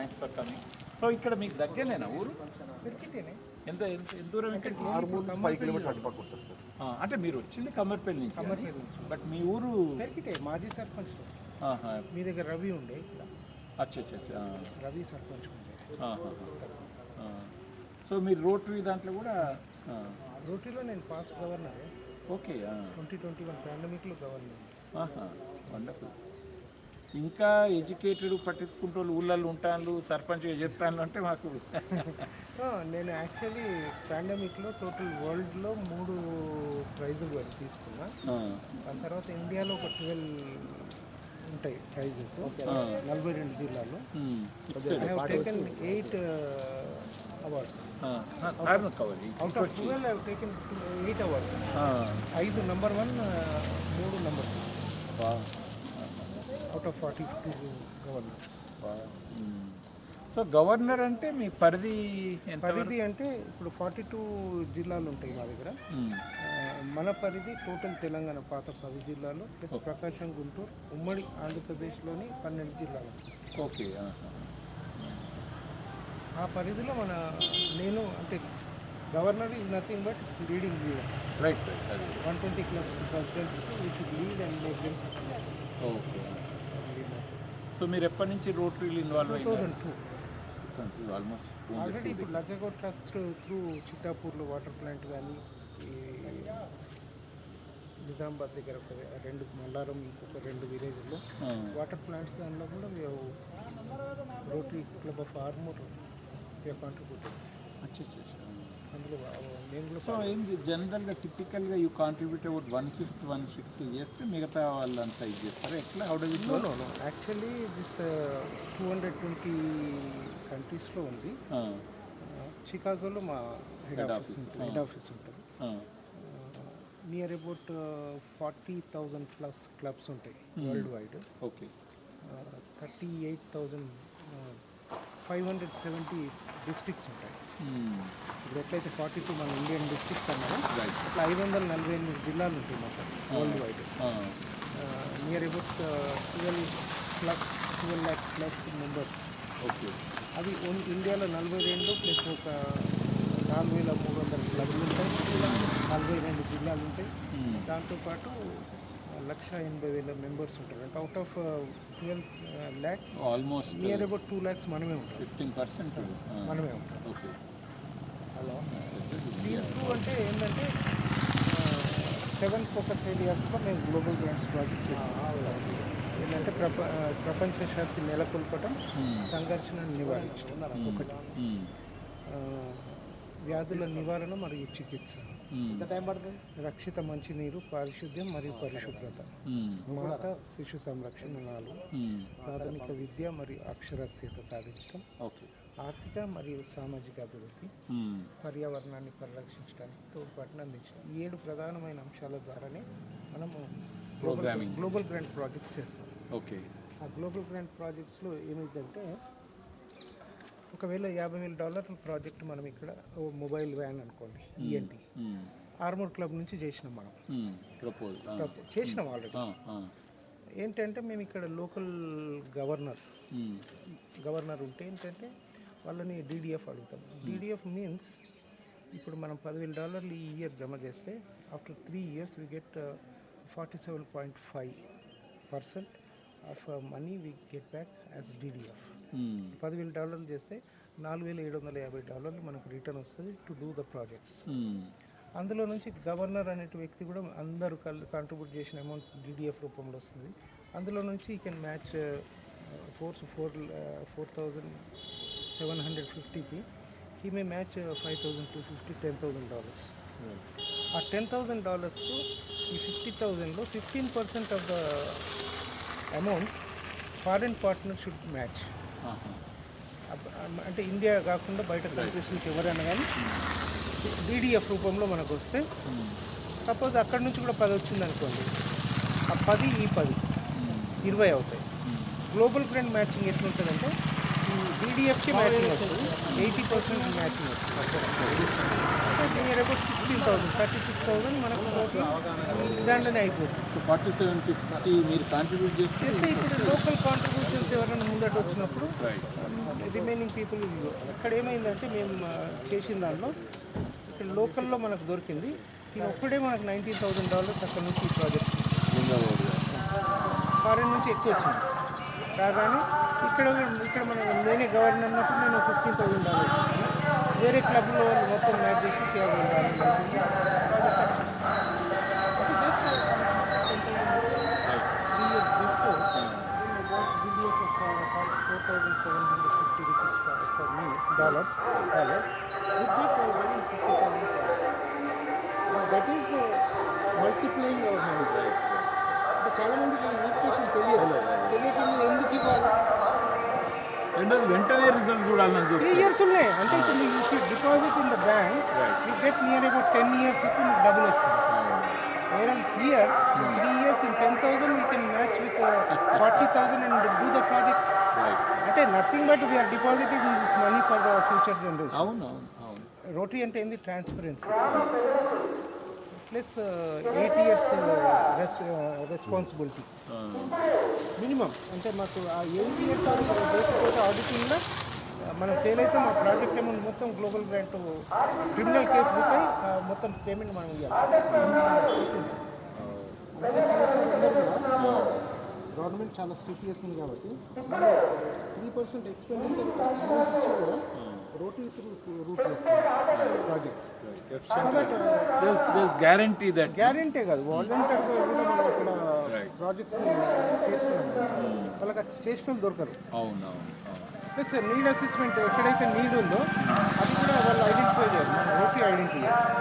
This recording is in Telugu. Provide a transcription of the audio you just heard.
Thanks for coming. సో ఇక్కడ మీకు దగ్గరనేనా ఊరు? ఎంత ఎంత ఎంత దూరం ఇక్కడ? 5 కిలోమీటర్ అటుపక్క ఉంటుంది సార్. అంటే మీరు వచ్చింది కమ్మర్పల్లి నుంచి, బట్ మీ ఊరు మాజీ సర్పంచ్. మీ దగ్గర రవి ఉండే ఇక్కడ. అచ్చా. రవి సర్పంచ్ ఉండే. సో మీరు రోటరీ దాంట్లో కూడా? రోటరీలో నేను పాస్ట్ గవర్నర్. ఓకే. 2021 పాండమిక్లో గవర్నర్. వండర్ఫుల్. ఇంకా ఎడ్యుకేటెడ్ పట్టించుకుంటూ ఊళ్ళల్లో ఉంటాను, సర్పంచ్గా చెప్తాను అంటే మాకు నేను యాక్చువల్లీ పాండమిక్లో టోటల్ వరల్డ్లో 3 ప్రైజులు తీసుకున్నా. దాని తర్వాత ఇండియాలో ఒక 12 ఉంటాయి ప్రైజెస్ 42 జిల్లాల్లో. I have taken 8 awards. Out of 12 I have taken 8 awards. 5 number 1, 3 number 2 out of 42 governors. So governor అంటే మీ పరిధి ఎంత? పరిధి అంటే ఇప్పుడు 42 జిల్లాలు ఉంటాయి మా దగ్గర. మన పరిధి టోటల్ తెలంగాణ పాత 10 జిల్లాలు ప్లస్ ప్రకాశం, గుంటూరు, ఉమ్మడి ఆంధ్రప్రదేశ్లోని 12 జిల్లాలు. ఓకే. ఆ పరిధిలో నేను అంటే governor is nothing but leading leader. Right. 120 clubs presidents we should lead and make them success. Okay. So మీరు ఎప్పటి నుంచి రోటరీలో ఇన్వాల్వ్ అయ్యారు? 2002. ఆల్మోస్ట్ ఆల్రెడీ ఇప్పుడు లగ్గగౌడ్ ట్రస్ట్ త్రూ చిట్టాపూర్లో వాటర్ ప్లాంట్ కానీ, ఈ నిజామాబాద్ దగ్గర ఒక 2, మల్లారం ఇంకొక 2 విలేజ్లో వాటర్ ప్లాంట్స్ దానిలో కూడా మేము rotary club of Armoor contributed. అందులో నేను కూడా. సో ఏంది జనరల్గా టిపికల్గా యూ కాంట్రిబ్యూట్ అబౌట్ 1/5 1/6 చేస్తే మిగతా వాళ్ళంతా ఇది చేస్తారు ఎట్లా? How does it go? No actually this 220 కంట్రీస్లో ఉంది. చికాగోలో మా హెడ్ ఆఫీస్ ఉంటుంది. నియర్ అబౌట్ 40,000 ప్లస్ క్లబ్స్ ఉంటాయి వరల్డ్ వైడ్. ఓకే. 38,570 డిస్ట్రిక్ట్స్ ఉంటాయి. ఇప్పుడు ఎట్లయితే 42 మన ఇండియన్ డిస్ట్రిక్ట్స్ అన్నారో అట్లా 548 జిల్లాలు ఉంటాయి మొత్తం world wide. Near about 12 lakh plus members. Okay. అది ఇండియాలో 42 ప్లస్ ఒక 4,300 క్లబ్లు ఉంటాయి, 42 జిల్లాలు ఉంటాయి. దాంతోపాటు 1,80,000 మెంబర్స్ ఉంటారు. అంటే out of 12 lakhs almost near about 2 lakhs మనమే ఉంటాం. 15% మనమే ఉంటాం. ఓకే. హలో. దీంట్లో అంటే ఏంటంటే 7 ఫోకస్ ఏరియాస్లో మేము గ్లోబల్ గ్రాంట్స్ ప్రాజెక్ట్ చేస్తాం. ఏంటంటే ప్రపంచ శాంతి నెలకొల్పటం, సంఘర్షణను నివారించడం ఒకటి, వ్యాధుల నివారణ మరియు చికిత్స, రక్షిత మంచినీరు, పారిశుద్ధ్యం మరియు పరిశుభ్రత, మాత శిశు సంరక్షణ 4, ప్రాథమిక విద్య మరియు అక్షరాస్యత సాధించడం, ఆర్థిక మరియు సామాజిక అభివృద్ధి, పర్యావరణాన్ని పరిరక్షించడానికి తోడ్పాటును అందించడం. 7 ప్రధానమైన అంశాల ద్వారానే మనము గ్లోబల్ గ్రాంట్ ప్రాజెక్ట్స్ చేస్తాం. ఓకే. ఆ గ్లోబల్ గ్రాంట్ ప్రాజెక్ట్స్లో ఏమైందంటే ఒకవేళ $50,000 ప్రాజెక్ట్ మనం ఇక్కడ మొబైల్ వ్యాన్ అనుకోండి, ఈఎన్టీ ఆర్మూర్ క్లబ్ నుంచి చేసినాం. మనం చేసినాం ఆల్రెడీ. ఏంటంటే మేము ఇక్కడ లోకల్ గవర్నర్ ఉంటే ఏంటంటే వాళ్ళని డీడీఎఫ్ అడుగుతాం. డీడీఎఫ్ మీన్స్ ఇప్పుడు మనం $10,000 ఈ ఇయర్ జమ చేస్తే after 3 years we get 47.5% of money we get back as DDF. $10,000 చేస్తే $4,750 మనకు రిటర్న్ వస్తుంది టు డూ ద ప్రాజెక్ట్స్. అందులో నుంచి గవర్నర్ అనే వ్యక్తి కూడా అందరూ కాంట్రిబ్యూట్ చేసిన అమౌంట్ డీడీఎఫ్ రూపంలో వస్తుంది. అందులో నుంచి ఈ కెన్ మ్యాచ్ 4,750కి హీ మే మ్యాచ్ 5,250, $10,000. ఆ $10,000కు ఈ 50,000లో 15% of the amount foreign partner should match. అంటే ఇండియా కాకుండా బయట కంట్రీస్ నుంచి ఎవరైనా కానీ డీడీఎఫ్ రూపంలో మనకు వస్తే, సపోజ్ అక్కడి నుంచి కూడా 10 వచ్చింది అనుకోండి, ఆ 10 ఈ 10 20 అవుతాయి. గ్లోబల్ గ్రాంట్ మ్యాచింగ్ ఎట్లుంటుందంటే ఈ పీడిఎఫ్కి మ్యాచింగ్ వస్తుంది, 80% మ్యాచింగ్ వస్తుంది. నియర్ అబౌట్ 16,000, 36,000 మనకు దాంట్లోనే అయిపోతుంది. సో 4750 మీరు కాంట్రిబ్యూట్ చేస్తే ఇప్పుడు లోకల్ కాంట్రిబ్యూషన్స్ ఎవరైనా ముందట వచ్చినప్పుడు రైట్ రిమైనింగ్ పీపుల్. ఇక్కడ ఏమైందంటే మేము చేసిన దానిలో ఇక్కడ లోకల్లో మనకు దొరికింది, ఇది ఒక్కడే మనకు $19,000 అక్కడ నుంచి ఈ ప్రాజెక్ట్. ఫారెన్ నుంచి ఎక్కువ వచ్చింది రాగానే ఇక్కడ మనం నేనే గవర్నర్ అన్నప్పుడు నేను $15,000 వేరే క్లబ్లో మొత్తం మ్యాచ్ చేసి that is multiplying our money. అంటే చాలామందికి ఈక్వేషన్ తెలియకుండా ఎందుకు ఇవ్వాలి. రెండోది వెంటనే రిజల్ట్ చూడాలని 3 years ఉన్నాయి. అంటే ఇప్పుడు deposit in the bank you get near about 10 years మీకు డబ్బులు వస్తుంది. Whereas here, 3 years in 10,000 we can match with 40,000 and do the project. అంటే nothing but we are depositing this money for the future generation. అవును. రోటరీ అంటే ఏంది? Transparency plus 8 years responsibility minimum. అంటే మాకు ఆ 8 years ఆడిటింగ్లో మనం ఫెయిల్ అయితే మా ప్రాజెక్ట్ అమౌంట్ మొత్తం global grant criminal case book అయి మొత్తం పేమెంట్ మనం ఇవ్వాలి. గవర్నమెంట్ చాలా స్ట్రిక్ట్ చేస్తుంది కాబట్టి 3% ఎక్స్పెండిచర్ అమౌంట్ ఇచ్చి కూడా రోటరీ రూట్ చేస్తుంది ప్రాజెక్ట్స్. గ్యారంటీ కాదు, వాలంటీర్గా కూడా మనం అక్కడ ప్రాజెక్ట్స్ చేస్తున్నాం. వాళ్ళకి చేసిన దొరకరు. ప్లస్ నీడ్ అసెస్మెంట్ ఎక్కడైతే నీడ్ ఉందో అది కూడా వాళ్ళు ఐడెంటిఫై చేయాలి. మనం రోటరీ ఐడెంటిఫై చేస్తాం.